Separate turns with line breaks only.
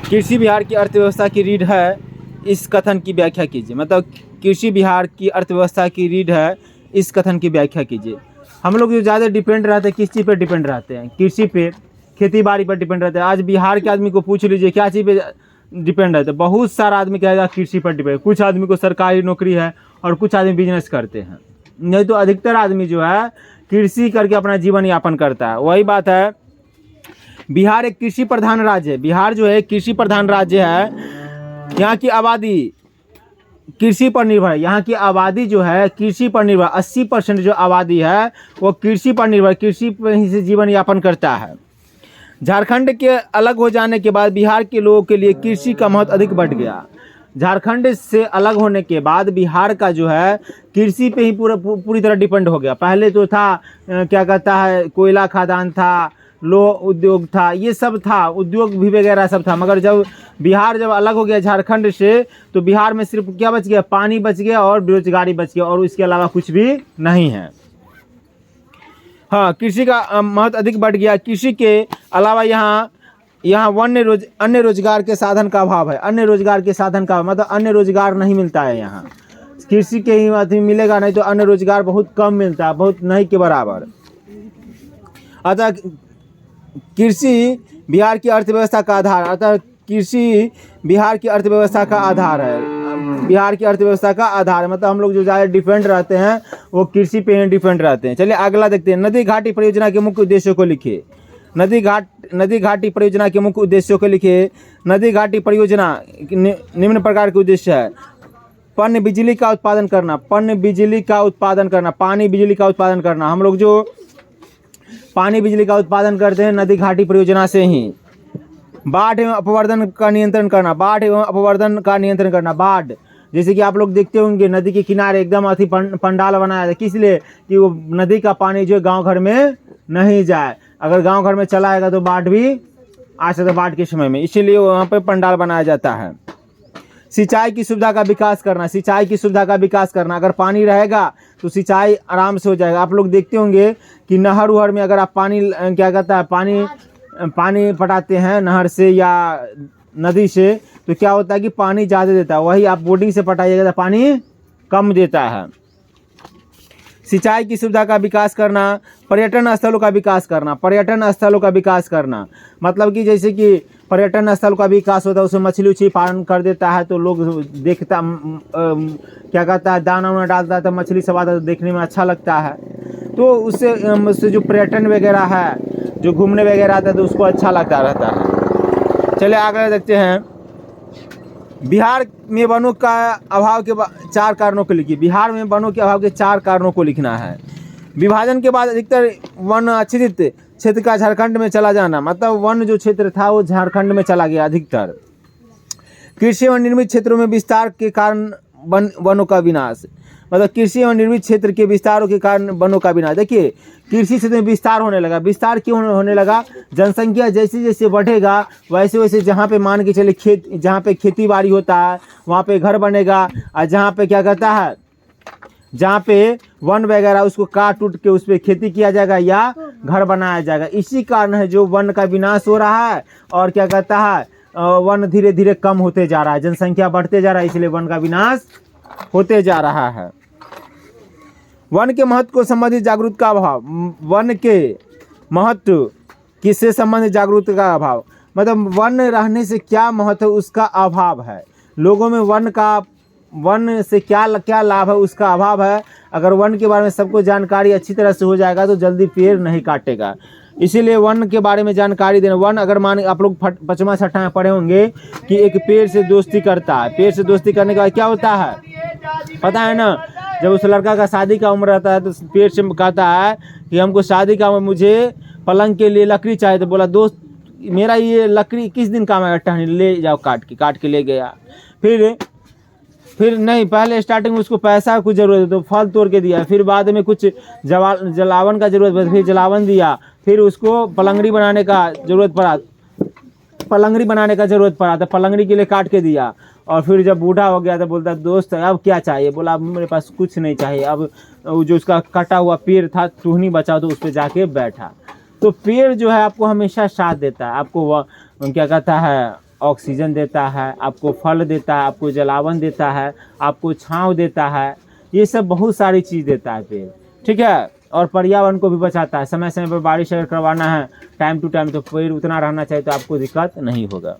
कृषि बिहार की अर्थव्यवस्था की रीढ़ है, इस कथन की व्याख्या कीजिए। मतलब कृषि बिहार की अर्थव्यवस्था की रीढ़ है, इस कथन की व्याख्या कीजिए। हम लोग जो ज़्यादा डिपेंड रहते हैं किस चीज़ पे डिपेंड रहते हैं? कृषि पे, खेती बाड़ी पर डिपेंड रहते हैं। आज बिहार के आदमी को पूछ लीजिए क्या चीज़ पे डिपेंड रहते हैं, बहुत सारा आदमी कहेगा कृषि पर डिपेंड। कुछ आदमी को सरकारी नौकरी है और कुछ आदमी बिजनेस करते हैं, नहीं तो अधिकतर आदमी जो है कृषि करके अपना जीवन यापन करता है। वही बात है, बिहार एक कृषि प्रधान राज्य है। बिहार जो है कृषि प्रधान राज्य है। यहाँ की आबादी कृषि पर निर्भर है। यहाँ की आबादी जो है कृषि पर निर्भर, 80% जो आबादी है वो कृषि पर निर्भर, कृषि पर ही से जीवन यापन करता है। झारखंड के अलग हो जाने के बाद बिहार के लोगों के लिए कृषि का महत्व अधिक बढ़ गया। झारखंड से अलग होने के बाद बिहार का जो है कृषि पे ही पूरी तरह डिपेंड हो गया। पहले तो था क्या कहता है, कोयला खदान था, लोह उद्योग था, ये सब था, उद्योग भी वगैरह सब था। मगर जब बिहार जब अलग हो गया झारखंड से, तो बिहार में सिर्फ क्या बच गया? पानी बच गया और बेरोजगारी बच गया, और इसके अलावा कुछ भी नहीं है। हाँ, कृषि का महत्व अधिक बढ़ गया। कृषि के अलावा यहाँ अन्य रोजगार के साधन का अभाव है। अन्य रोजगार के साधन का मतलब अन्य रोजगार नहीं मिलता है यहाँ। कृषि के ही अथी मिलेगा, नहीं तो अन्य रोजगार बहुत कम मिलता है, बहुत नहीं के बराबर। अतः कृषि बिहार की अर्थव्यवस्था का आधार, अतः कृषि बिहार की अर्थव्यवस्था का आधार है। बिहार की अर्थव्यवस्था का आधार है, मतलब हम लोग जो ज़्यादा डिपेंड रहते हैं वो कृषि पे ही डिपेंड रहते हैं। चलिए अगला देखते हैं। नदी घाटी परियोजना के मुख्य उद्देश्यों को लिखिए। नदी घाटी परियोजना के मुख्य उद्देश्यों को लिखिए। नदी घाटी परियोजना निम्न प्रकार के उद्देश्य है। पन बिजली का उत्पादन करना, पानी बिजली का उत्पादन करना। हम लोग जो पानी बिजली का उत्पादन करते हैं नदी घाटी परियोजना से ही। बाढ़ एवं अपवर्दन का नियंत्रण करना। बाढ़, जैसे कि आप लोग देखते होंगे नदी के किनारे एकदम अति पंडाल बनाया था, किस लिए? कि वो नदी का पानी जो गांव घर में नहीं जाए। अगर गांव घर में चला आएगा तो बाढ़ भी आ सकता है बाढ़ के समय में, इसीलिए वहाँ पे पंडाल बनाया जाता है। सिंचाई की सुविधा का विकास करना। अगर पानी रहेगा तो सिंचाई आराम से हो जाएगा। आप लोग देखते होंगे कि नहर उहर में अगर आप पानी पटाते हैं नहर से या नदी से, तो क्या होता है कि पानी ज़्यादा देता है। वही आप बोर्डिंग से पटाइएगा तो पानी कम देता है। सिंचाई की सुविधा का विकास करना। पर्यटन स्थलों का विकास करना। मतलब कि जैसे कि पर्यटन स्थल का विकास होता है, उसमें मछली उछली पालन कर देता है तो लोग देखता क्या कहता है, दाना वाना डालता है तो मछली सब आता है, तो देखने में अच्छा लगता है। तो उससे जो पर्यटन वगैरह है, जो घूमने वगैरह आता है तो उसको अच्छा लगता रहता है। चलिए आगे देखते हैं। बिहार में वनों का अभाव के 4 कारणों को लिखिए। बिहार में वनों के अभाव के 4 कारणों को लिखना है। विभाजन के बाद अधिकतर वन आच्छादित क्षेत्र का झारखंड में चला जाना, मतलब वन जो क्षेत्र था वो झारखंड में चला गया अधिकतर। कृषि एवं निर्मित क्षेत्रों में विस्तार के कारण वनों का विनाश, मतलब कृषि एवं निर्मित क्षेत्र के विस्तारों के कारण वनों का विनाश। देखिए कृषि क्षेत्र में विस्तार होने लगा। विस्तार क्यों होने लगा? जनसंख्या जैसे जैसे बढ़ेगा वैसे वैसे जहाँ पे मान के चले जहाँ पे खेती बाड़ी होता है वहाँ पे घर बनेगा, और जहाँ पे क्या कहता है, जहाँ पे वन वगैरह उसको काट उट के उस पर खेती किया जाएगा या घर बनाया जाएगा। इसी कारण है जो वन का विनाश हो रहा है, और क्या कहता है वन धीरे धीरे कम होते जा रहा है, जनसंख्या बढ़ते जा रहा है, इसलिए वन का विनाश होते जा रहा है। वन के महत्व को संबंधित जागरूकता का अभाव। वन के महत्व किससे संबंधित जागरूकता का अभाव, मतलब वन रहने से क्या महत्व उसका अभाव है। लोगों में वन से क्या लाभ है उसका अभाव है। अगर वन के बारे में सबको जानकारी अच्छी तरह से हो जाएगा तो जल्दी पेड़ नहीं काटेगा, इसीलिए वन के बारे में जानकारी देना। वन अगर मान आप लोग 5वां 6वां में पढ़े होंगे कि एक पेड़ से दोस्ती करता है। पेड़ से दोस्ती करने के बाद क्या होता है पता है ना? जब उस लड़का का शादी का उम्र रहता है तो पेड़ से कहता है कि हमको शादी का मुझे पलंग के लिए लकड़ी चाहिए। तो बोला दोस्त मेरा ये लकड़ी किस दिन काम आएगा, टहनी ले जाओ, काट के ले गया। फिर नहीं, पहले स्टार्टिंग में उसको पैसा की ज़रूरत है तो फल तोड़ के दिया, फिर बाद में कुछ जलावन का ज़रूरत पड़ा, फिर जलावन दिया, फिर उसको पलंगड़ी बनाने का ज़रूरत पड़ा तो पलंगड़ी के लिए काट के दिया। और फिर जब बूढ़ा हो गया तो बोलता दोस्त अब क्या चाहिए? बोला अब मेरे पास कुछ नहीं चाहिए, अब जो उसका कटा हुआ पेड़ था टहनी बचा तो उस पर जाके बैठा। तो पेड़ जो है आपको हमेशा साथ देता है, आपको क्या कहता है ऑक्सीजन देता है, आपको फल देता है, आपको जलावन देता है, आपको छांव देता है, ये सब बहुत सारी चीज़ देता है पेड़, ठीक है। और पर्यावरण को भी बचाता है। समय समय पर बारिश अगर करवाना है टाइम टू टाइम तो पेड़ उतना रहना चाहिए, तो आपको दिक्कत नहीं होगा।